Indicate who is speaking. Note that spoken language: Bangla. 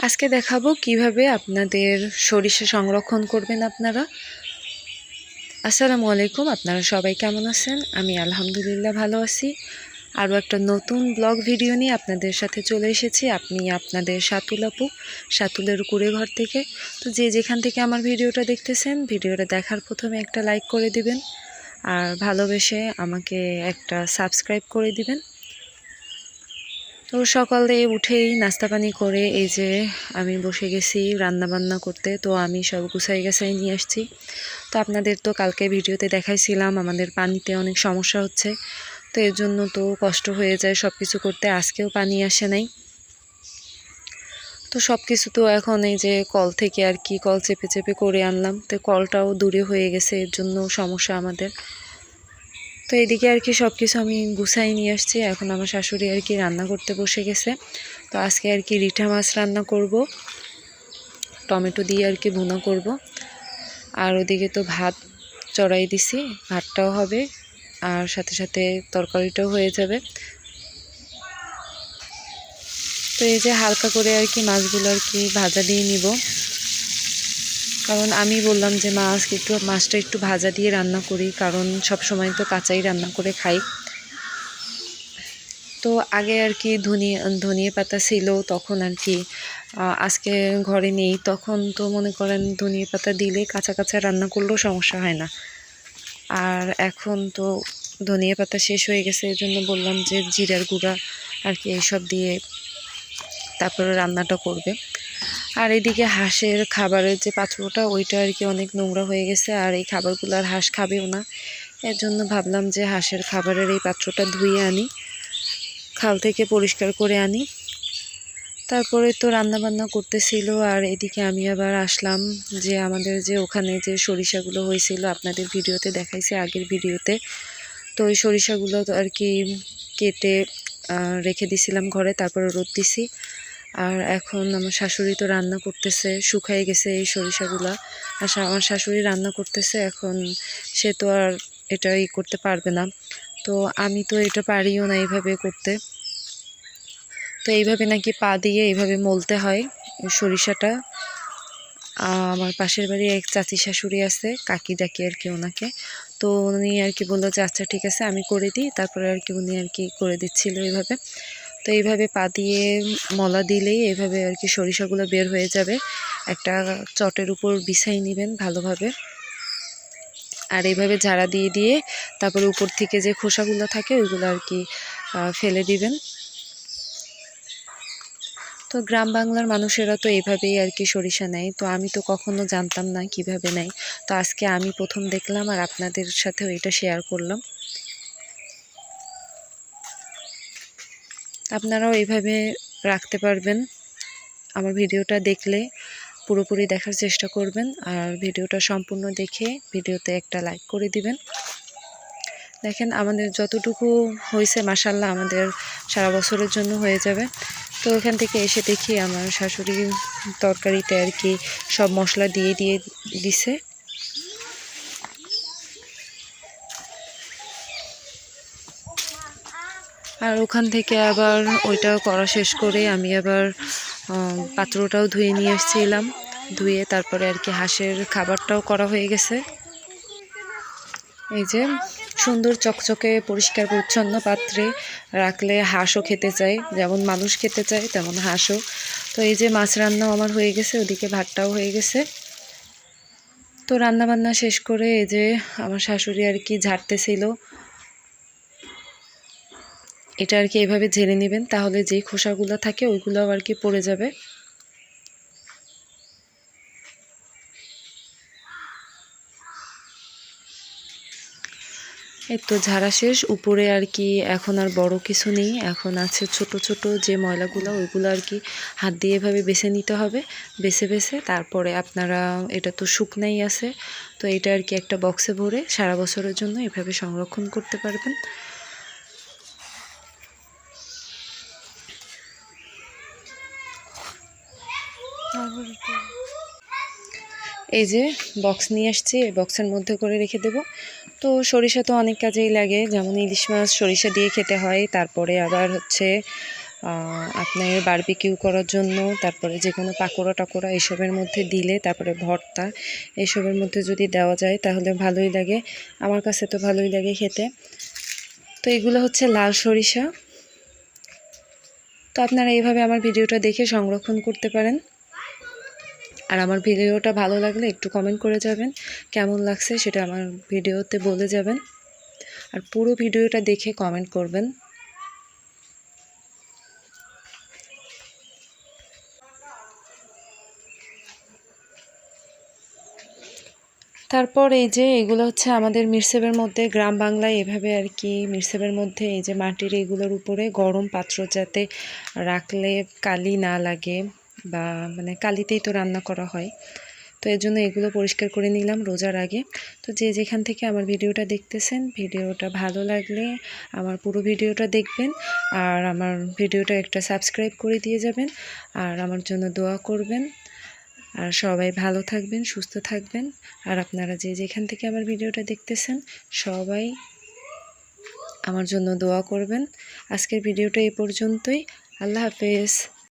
Speaker 1: আজকে দেখাবো কিভাবে আপনাদের সরিষা সংরক্ষণ করবেন আপনারা। আসসালামু আলাইকুম, আপনারা সবাই কেমন আছেন? আমি আলহামদুলিল্লাহ ভালো আছি। আরও একটা নতুন ব্লগ ভিডিও নিয়ে আপনাদের সাথে চলে এসেছি। আপনি আপনাদের সাতুল আপু, সাতুলের কুড়ে ঘর থেকে। তো যে যেখান থেকে আমার ভিডিওটা দেখতেছেন, ভিডিওটা দেখার প্রথমে একটা লাইক করে দিবেন, আর ভালোবেসে আমাকে একটা সাবস্ক্রাইব করে দিবেন। তো সকালে উঠেই নাস্তা পানি করে এই যে আমি বসে গেছি রান্না বান্না করতে। তো আমি সব গুছাই গাছাই নিয়ে আসছি। তো আপনাদের তো কালকে ভিডিওতে দেখাইছিলাম আমাদের পানিতে অনেক সমস্যা হচ্ছে, তো এর জন্য তো কষ্ট হয়ে যায় সব কিছু করতে। আজকেও পানি আসে নাই, তো সব কিছু তো এখন এই যে কল থেকে আর কি কল চেপে চেপে করে আনলাম। তো কলটাও দূরে হয়ে গেছে, এর জন্য সমস্যা আমাদের। তো এদিকে আর কি সব কিছু আমি গুছাই নিয়ে আসছি। এখন আমার শাশুড়ি আর কি রান্না করতে বসে গেছে। তো আজকে আর কি রিঠা মাছ রান্না করব, টমেটো দিয়ে আর কি ভুনা করব। আর ওদিকে তো ভাত চড়াই দিছি, ভাতটাও হবে আর সাথে সাথে তরকারিটাও হয়ে যাবে। তো এই যে হালকা করে আর কি মাছগুলো আর কি ভাজা দিয়ে নিব, কারণ আমি বললাম যে মাছটা একটু ভাজা দিয়ে রান্না করি, কারণ সব সময় তো কাঁচাই রান্না করে খাই। তো আগে আর কি ধনিয়া পাতা ছিল, তখন আর কি আজকে ঘরে নেই, তখন তো মনে করেন ধনিয়া পাতা দিলে কাঁচা কাঁচা রান্না করলেও সমস্যা হয় না। আর এখন তো ধনিয়া পাতা শেষ হয়ে গেছে, এই জন্য বললাম যে জিরার গুঁড়া আর কি এইসব দিয়ে তারপরে রান্নাটা করবে। আর এদিকে হাঁসের খাবারের যে পাত্রটা, ওইটা আর কি অনেক নোংরা হয়ে গেছে, আর এই খাবারগুলো আর হাঁস খাবেও না। এর জন্য ভাবলাম যে হাঁসের খাবারের এই পাত্রটা ধুয়ে আনি, খাল থেকে পরিষ্কার করে আনি। তারপরে তো রান্না বান্না করতেছিল, আর এদিকে আমি আবার আসলাম যে আমাদের যে ওখানে যে সরিষাগুলো হয়েছিল, আপনাদের ভিডিওতে দেখাইছে আগের ভিডিওতে। তো ওই সরিষাগুলো আর কি কেটে রেখে দিছিলাম ঘরে, তারপরে রোদ দিছি। আর এখন আমার শাশুড়ি তো রান্না করতেছে, শুকাই গেছে এই সরিষাগুলা। আর আমার শাশুড়ি রান্না করতেছে, এখন সে তো আর এটা করতে পারবে না। তো আমি তো এটা পারিও না এইভাবে করতে। তো এইভাবে নাকি পা দিয়ে এইভাবে মলতে হয় সরিষাটা। আমার পাশের বাড়ি এক চাচি শাশুড়ি আছে, কাকি ডাকি আর কি ওনাকে। তো উনি আর কি বললো যে আচ্ছা ঠিক আছে আমি করে দিই, তারপরে আর কি উনি আর কি করে দিচ্ছিল এইভাবে। তো এইভাবে পা দিয়ে মলা দিলেই এইভাবে আর কি সরিষাগুলো বের হয়ে যাবে। একটা চটের উপর বিছাই নেবেন ভালোভাবে, আর এইভাবে ঝাড়া দিয়ে দিয়ে তারপরে উপর থেকে যে খোসাগুলো থাকে ওইগুলো আর কি ফেলে দিবেন। তো গ্রাম বাংলার মানুষেরা তো এইভাবেই আর কি সরিষা নেয়, তো আমি তো কখনো জানতাম না কিভাবে নেয়। তো আজকে আমি প্রথম দেখলাম, আর আপনাদের সাথেও এটা শেয়ার করলাম। আপনারাও এইভাবে রাখতে পারবেন। আমার ভিডিওটা দেখলে পুরোপুরি দেখার চেষ্টা করবেন, আর ভিডিওটা সম্পূর্ণ দেখে ভিডিওতে একটা লাইক করে দিবেন। দেখেন আমাদের যতটুকু হয়েছে মাশাআল্লাহ আমাদের সারা বছরের জন্য হয়ে যাবে। তো ওখান থেকে এসে দেখি আমার শাশুড়ি তরকারিতে আর কি সব মশলা দিয়ে দিছে। আর ওখান থেকে আবার ওইটাও করা শেষ করে আমি আবার পাত্রটাও ধুয়ে নিয়ে এসেছিলাম। ধুয়ে তারপরে আর কি হাঁসের খাবারটাও করা হয়ে গেছে। এই যে সুন্দর চকচকে পরিষ্কার পরিচ্ছন্ন পাত্রে রাখলে হাঁসও খেতে চায়, যেমন মানুষ খেতে চায় তেমন হাঁসও। তো এই যে মাছ রান্নাও আমার হয়ে গেছে, ওদিকে ভাতটাও হয়ে গেছে। তো রান্না বান্না শেষ করে এই যে আমার শাশুড়ি আর কি ঝাড়তেছিল। এটা আর কি এভাবে ঝেড়ে নেবেন, তাহলে যেই খোসাগুলো থাকে ওইগুলোও আর কি পড়ে যাবে। এই তো ঝাড়া শেষ। উপরে আর কি এখন আর বড় কিছু নেই, এখন আছে ছোট ছোট যে ময়লাগুলো, ওইগুলো আর কি হাত দিয়ে এভাবে বেছে নিতে হবে। বেছে বেছে তারপরে আপনারা, এটা তো শুকনাই আছে, তো এটা আর কি একটা বক্সে ভরে সারা বছরের জন্য এভাবে সংরক্ষণ করতে পারবেন। এই যে বক্স নিয়ে আসছি, এই বক্সের মধ্যে করে রেখে দেব। তো সরিষা তো অনেক কাজেই লাগে, যেমন ইলিশ মাছ সরিষা দিয়ে খেতে হয়, তারপরে আবার হচ্ছে আপনার বারবিকিউ করার জন্য, তারপরে যে কোনো পাকোড়া টাকোড়া এসবের মধ্যে দিলে, তারপরে ভর্তা এসবের মধ্যে যদি দেওয়া যায় তাহলে ভালোই লাগে। আমার কাছে তো ভালোই লাগে খেতে। তো এগুলো হচ্ছে লাল সরিষা। তো আপনারা এইভাবে আমার ভিডিওটা দেখে সংরক্ষণ করতে পারেন। আর আমার ভিডিওটা ভালো লাগলে একটু কমেন্ট করে যাবেন, কেমন লাগছে সেটা আমার ভিডিওতে বলে যাবেন। আর পুরো ভিডিওটা দেখে কমেন্ট করবেন। তারপর এই যে এগুলো হচ্ছে আমাদের মিরসেবের মধ্যে, গ্রাম বাংলায় এভাবে আর কি মিরসেবের মধ্যে এই যে মাটির এগুলোর উপরে গরম পাত্র যাতে রাখলে কালি না লাগে, বা মানে কালিতেই তো রান্না করা হয়। তো এর জন্য এগুলো পরিষ্কার করে নিলাম রোজার আগে। তো যে যেখান থেকে আমার ভিডিওটা দেখতেছেন, ভিডিওটা ভালো লাগলে আমার পুরো ভিডিওটা দেখবেন, আর আমার ভিডিওটা একটা সাবস্ক্রাইব করে দিয়ে যাবেন, আর আমার জন্য দোয়া করবেন। আর সবাই ভালো থাকবেন, সুস্থ থাকবেন। আর আপনারা যে যেখান থেকে আমার ভিডিওটা দেখতেছেন সবাই আমার জন্য দোয়া করবেন। আজকের ভিডিওটা এই পর্যন্তই। আল্লাহ হাফেজ।